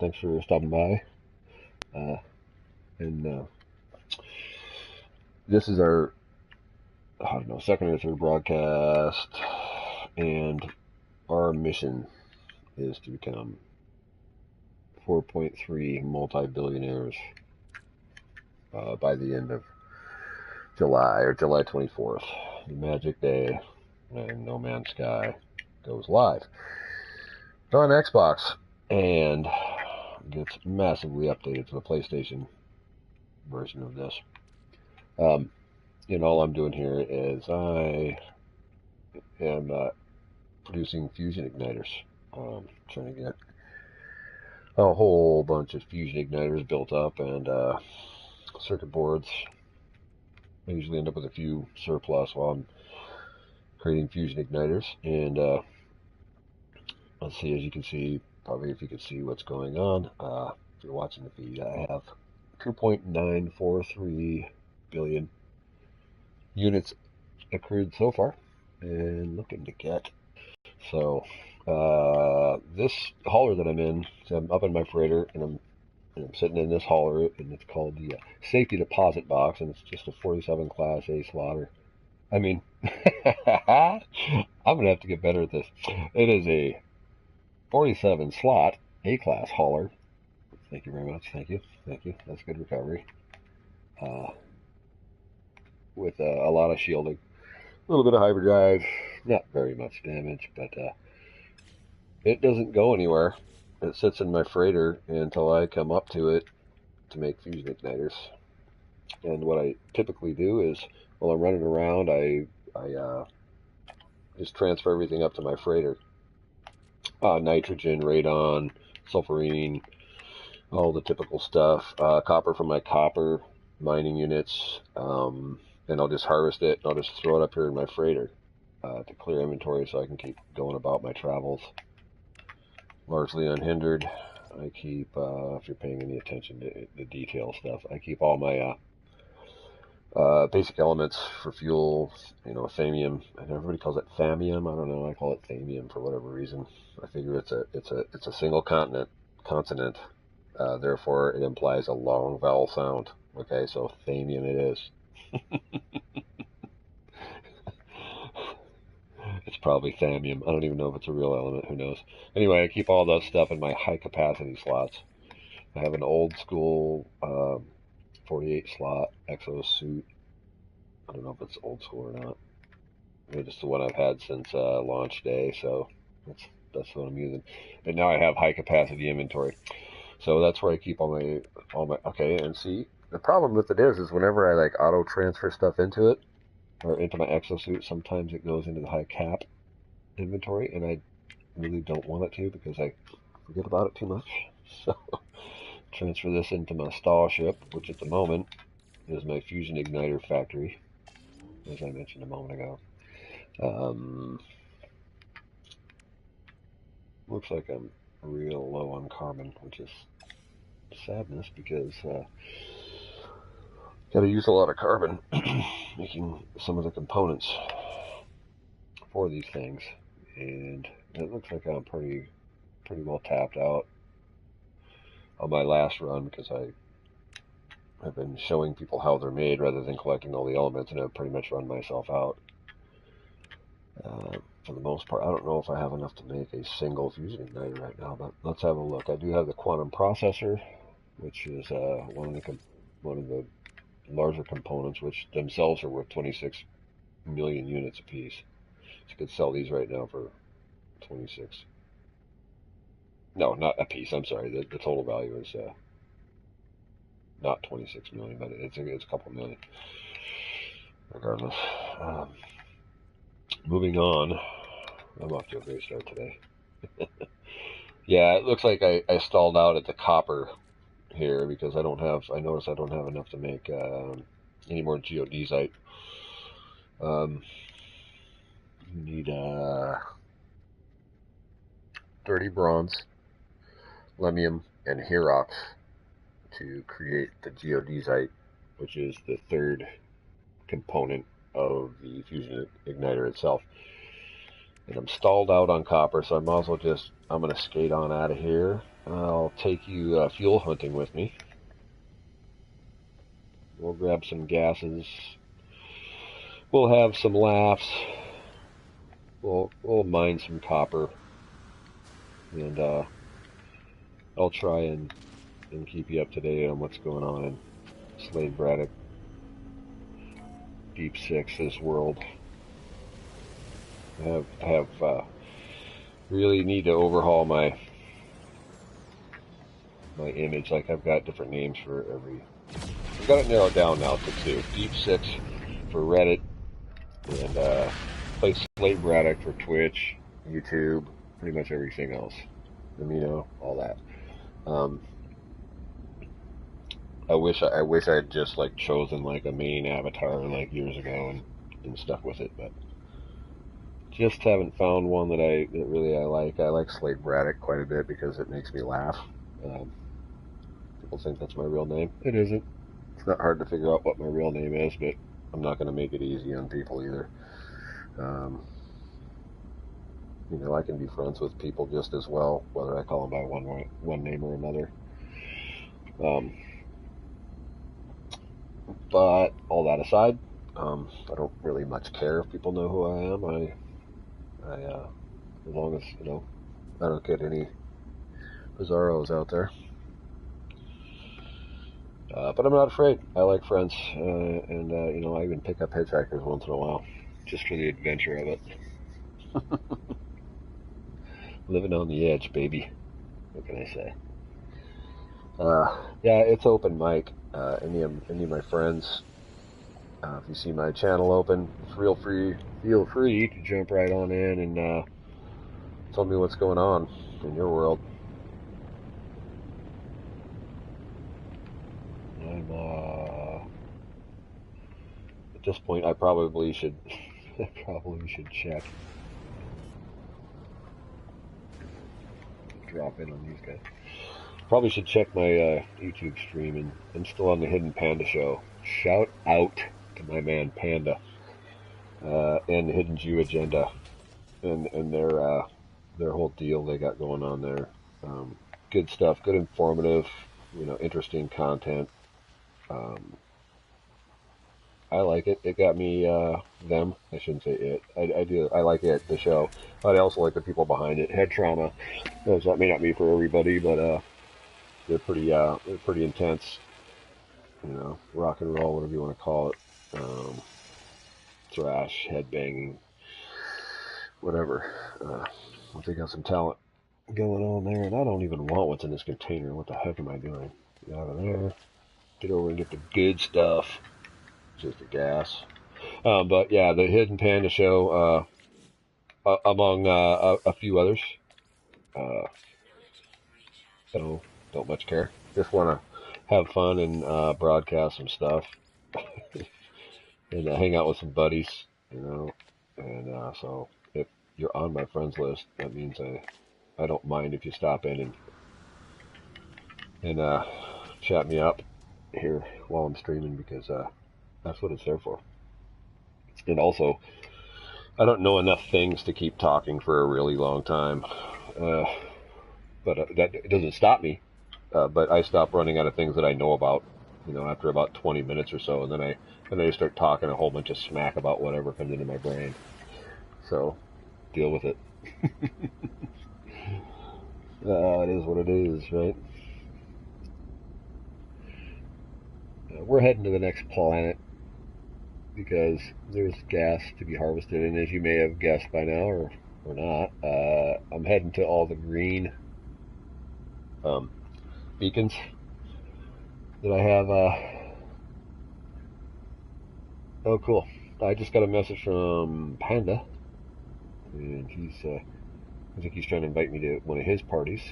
Thanks for stopping by. Uh, and this is our, I don't know, second or third broadcast. And our mission is to become 4.3 multi-billionaires by the end of July, or July 24th, the magic day when No Man's Sky goes live on Xbox and gets massively updated to the PlayStation version of this. All I'm doing here is I am producing fusion igniters. Trying to get a whole bunch of fusion igniters built up, and circuit boards. I usually end up with a few surplus while I'm creating fusion igniters. And let's see, as you can see, probably if you can see what's going on, if you're watching the feed, I have 2.943 billion units accrued so far, and looking to get. So this hauler that I'm in, so I'm up in my freighter, and I'm sitting in this hauler, and it's called the safety deposit box, and it's just a 47 class A slaughter. I mean, I'm gonna have to get better at this. It is a 47 slot A class hauler. Thank you very much. Thank you. That's good recovery. With a lot of shielding, a little bit of hyperdrive, not very much damage, but it doesn't go anywhere. It sits in my freighter until I come up to it to make fusion igniters. And what I typically do is, while I'm running around, I just transfer everything up to my freighter. Nitrogen, radon, sulfurine, all the typical stuff. Copper from my copper mining units. And I'll just harvest it, and I'll just throw it up here in my freighter to clear inventory so I can keep going about my travels largely unhindered. I keep, if you're paying any attention to the detail stuff, I keep all my basic elements for fuel, thamium, and everybody calls it thamium. I don't know. I call it thamium for whatever reason. I figure it's a single consonant. Therefore, it implies a long vowel sound. Okay, so thamium it is. It's probably thamium. I don't even know if it's a real element. Who knows? Anyway, I keep all that stuff in my high capacity slots. I have an old school 48 slot exo suit. I don't know if it's old school or not. It's the one I've had since launch day, so that's what I'm using. And now I have high capacity inventory, so that's where I keep all my. Okay, and see, the problem with it is whenever I like auto transfer stuff into it or into my exosuit, sometimes it goes into the high cap inventory, and I really don't want it to because I forget about it too much. So transfer this into my stall ship, which at the moment is my fusion igniter factory, as I mentioned a moment ago. Looks like I'm real low on carbon, which is sadness because got to use a lot of carbon making some of the components for these things, and it looks like I'm pretty well tapped out on my last run because I have been showing people how they're made rather than collecting all the elements, and I've pretty much run myself out. For the most part, I don't know if I have enough to make a single fusion igniter right now, but let's have a look. I do have the quantum processor, which is one of the larger components, which themselves are worth 26 million units a piece. So you could sell these right now for 26. No, not a piece. I'm sorry. The total value is not 26 million, but it's a couple million. Regardless, moving on. I'm off to a great start today. Yeah, it looks like I stalled out at the copper here because I noticed I don't have enough to make any more geodesite. You need 30 bronze, lemium, and herox to create the geodesite, which is the third component of the fusion igniter itself. And I'm stalled out on copper, so I might as well just, I'm going to skate on out of here. I'll take you fuel hunting with me. We'll grab some gases. We'll have some laughs. We'll mine some copper. And I'll try and keep you up to date on what's going on in Slade Braddock Deep Six's world. I have really need to overhaul my image. Like, I've got different names for every. I've got it narrowed down now to 2. Deep Six for Reddit, and play Slade Braddock for Twitch, YouTube, pretty much everything else. Amino, all that. I wish I had just like chosen like a main avatar like years ago and stuck with it, but just haven't found one that really I like. I like Slade Braddock quite a bit because it makes me laugh. People think that's my real name. It isn't. It's not hard to figure out what my real name is, but I'm not going to make it easy on people either. You know, I can be friends with people just as well, whether I call them by one name or another. But all that aside, I don't really much care if people know who I am. As long as, you know, I don't get any bizarros out there. But I'm not afraid. I like friends, and you know, I even pick up hitchhikers once in a while, just for the adventure of it. Living on the edge, baby. What can I say? Yeah, it's open mic. Any of my friends, if you see my channel open, feel free to jump right on in and tell me what's going on in your world. I'm at this point, I probably should check. Drop in on these guys. Probably should check my YouTube stream, and I'm still on the Hidden Panda show. Shout out to my man Panda and the Hidden Jew Agenda and their whole deal they got going on there. Good stuff, good informative, you know, interesting content. I like it. It got me them. I shouldn't say it. I do. I like it, the show. But I also like the people behind it. Head Trauma. That may not be for everybody, but they're pretty intense. You know, rock and roll, whatever you want to call it. Thrash, headbanging, whatever. They got some talent going on there, and I don't even want what's in this container. What the heck am I doing? Get out of there. Get over and get the good stuff. Just the gas. But yeah, the Hidden Panda show, among a few others. So don't much care. Just want to have fun and broadcast some stuff and hang out with some buddies, you know. And so if you're on my friends list, that means I don't mind if you stop in and chat me up here while I'm streaming, because that's what it's there for. And also, I don't know enough things to keep talking for a really long time. But that doesn't stop me. But I stop running out of things that I know about, you know, after about 20 minutes or so, and then I start talking a whole bunch of smack about whatever comes into my brain. So, deal with it. It is what it is, right? We're heading to the next planet because there's gas to be harvested, and as you may have guessed by now, or not, I'm heading to all the green beacons that I have. Oh, cool. I just got a message from Panda, and I think he's trying to invite me to one of his parties,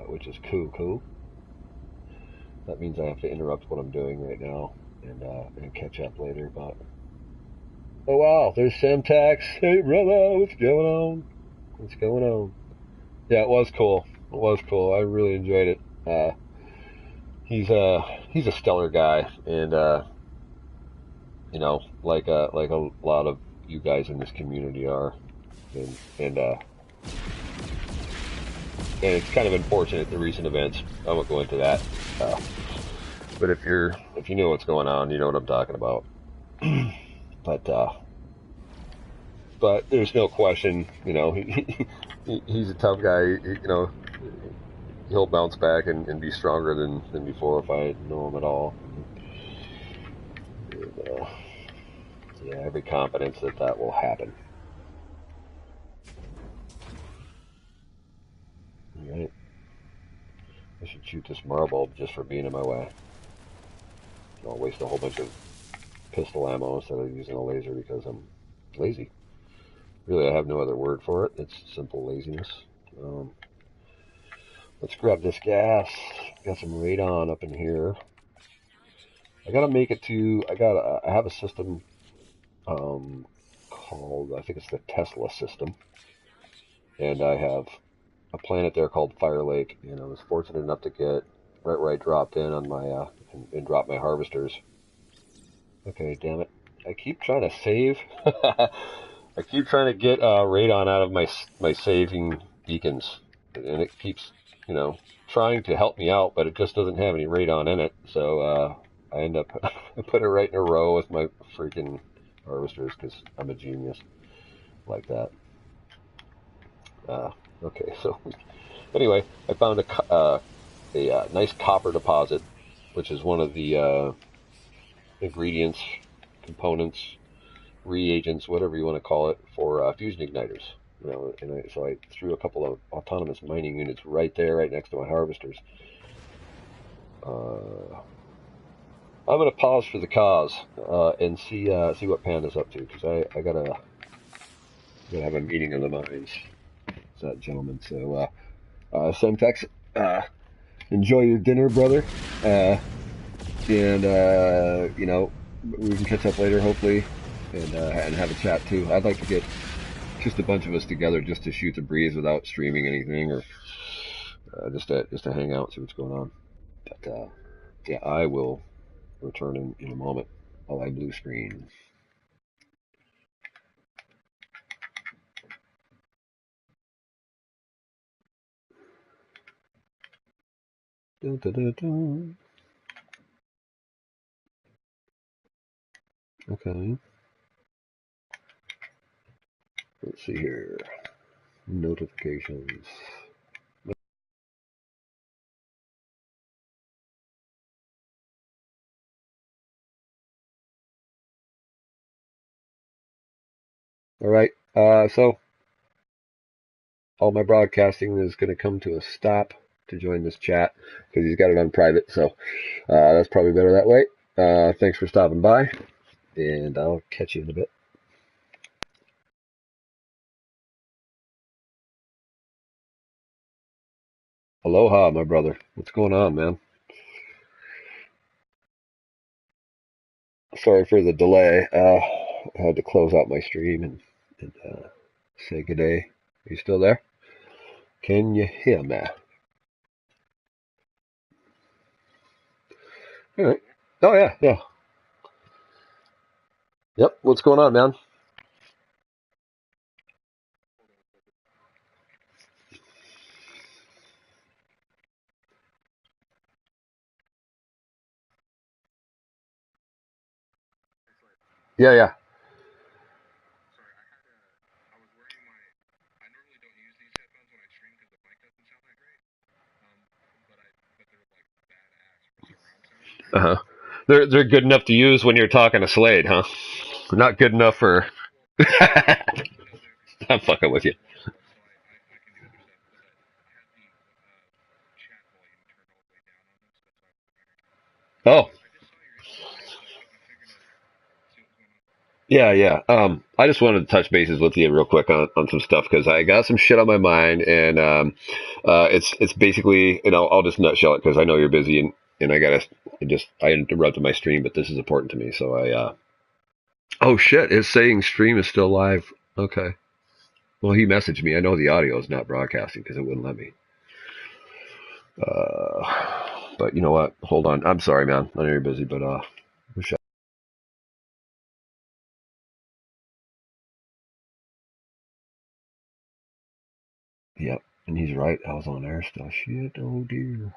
which is cool. That means I have to interrupt what I'm doing right now and catch up later. But oh wow, there's Semtax. Hey brother, what's going on? Yeah, it was cool. I really enjoyed it. He's a stellar guy, and you know, like a lot of you guys in this community are. and it's kind of unfortunate, the recent events. I won't go into that. But if you know what's going on, you know what I'm talking about. but but there's no question, he's a tough guy. He'll bounce back and be stronger than before if I know him at all. And, yeah, every confidence that will happen. All right. I should shoot this marble just for being in my way. I'll waste a whole bunch of pistol ammo instead of using a laser because I'm lazy. Really, I have no other word for it. It's simple laziness. Let's grab this gas. Got some radon up in here. I gotta make it to. I have a system called. I think it's the Tesla system, and I have a planet there called Fire Lake. And I was fortunate enough to get right where I dropped in on my and dropped my harvesters. Okay, damn it! I keep trying to save. I keep trying to get radon out of my saving beacons, and it keeps, trying to help me out, but it just doesn't have any radon in it. So I end up I put it right in a row with my freaking harvesters because I'm a genius like that. Okay, so anyway, I found a nice copper deposit, which is one of the ingredients, components, reagents, whatever you want to call it, for fusion igniters. So I threw a couple of autonomous mining units right there, right next to my harvesters. I'm gonna pause for the cause and see what Panda's up to, because I gotta have a meeting of the minds. It's that gentleman. So Semtex, enjoy your dinner, brother, and we can catch up later, hopefully, and have a chat too. I'd like to get just a bunch of us together just to shoot the breeze without streaming anything, or just to hang out and see what's going on. But yeah, I will return in a moment while I blue screen. Dun, dun, dun, dun. Okay. Let's see here. Notifications. All right. So all my broadcasting is going to come to a stop to join this chat because he's got it on private. So that's probably better that way. Thanks for stopping by, and I'll catch you in a bit. Aloha, my brother. What's going on, man? Sorry for the delay. I had to close out my stream and say good day. Are you still there? Can you hear me? All right. Oh yeah, yeah. Yep. What's going on, man? Yeah, yeah. Uh huh. They're good enough to use when you're talking to Slade, huh? Not good enough for. I'm fucking with you. Oh, yeah, yeah. I just wanted to touch bases with you real quick on some stuff because I got some shit on my mind, and it's basically, I'll just nutshell it because I know you're busy, and I interrupted my stream, but this is important to me, so oh shit, it's saying stream is still live. Okay. Well, he messaged me. I know the audio is not broadcasting because it wouldn't let me. But you know what? Hold on. I'm sorry, man. I know you're busy, but Yep, and he's right. I was on air still. Shit, oh dear.